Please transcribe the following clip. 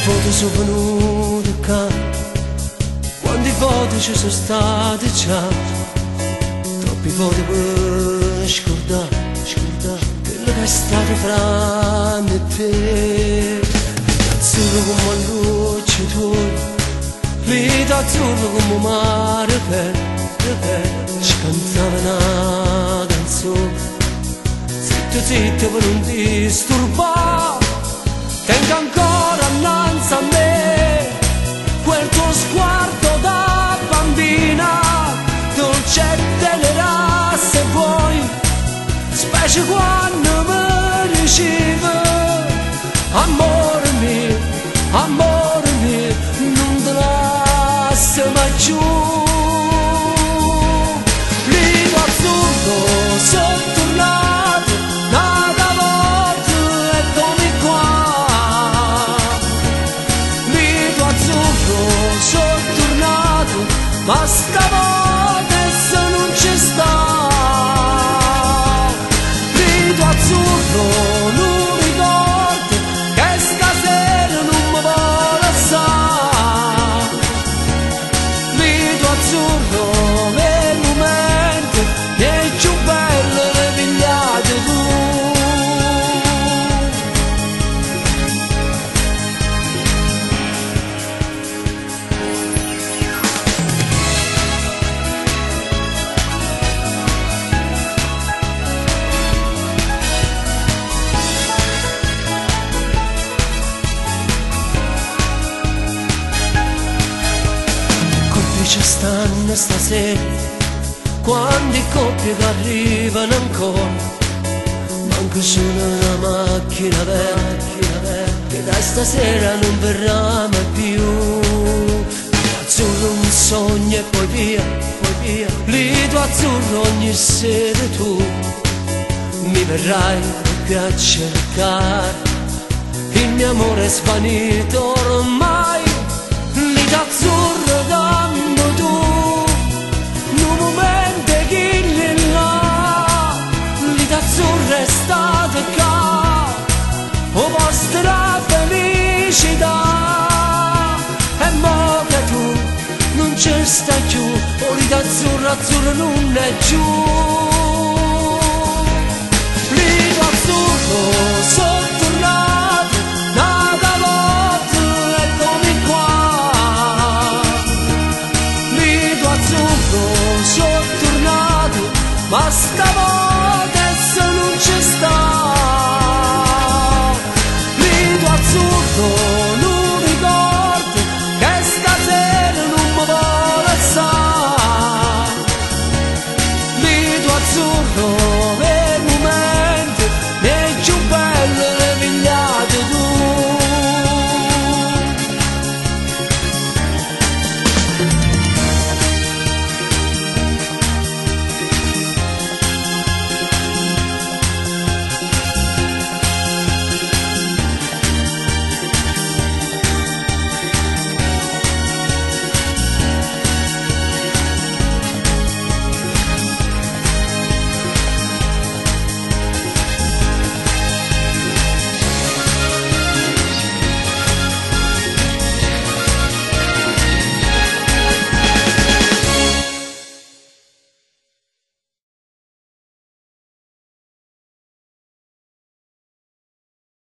foto sono venute qua, quante foto ci sono state già, troppi foto per scordare quello che è stato fra me e te. Azzurro come la luce tuoi, vita azzurro come un mare per ci cantava una canzone, zitto per non disturbare. Tengo ancora innanzi a me quel tuo sguardo da bambina, dolce e tenera se vuoi, specie quando mi dicevi amore mio, non te lascio mai giù. Lido azzurro, sono tornato un'altra volta, eccomi qua. Lido azzurro, sono tornato, ma stavolta se non ci sta. Lido azzurro, non ricordo che stasera non mi vuole assare. Lido azzurro, nel momento è più bello le pigliate tu. Ci stanno stasera, quante coppie che arrivano ancora, manca solo una macchina vera, che da stasera non verrà mai più. Azzurro un sogno e poi via, lido azzurro ogni sera tu mi verrai qui a cercare, il mio amore è svanito ormai. Lido azzurro dammi tu, un momento che lì là, lido azzurro è stato qua, o vostra felicità, e mo che tu non ci stai più, o lido azzurro non è giù. Lido azzurro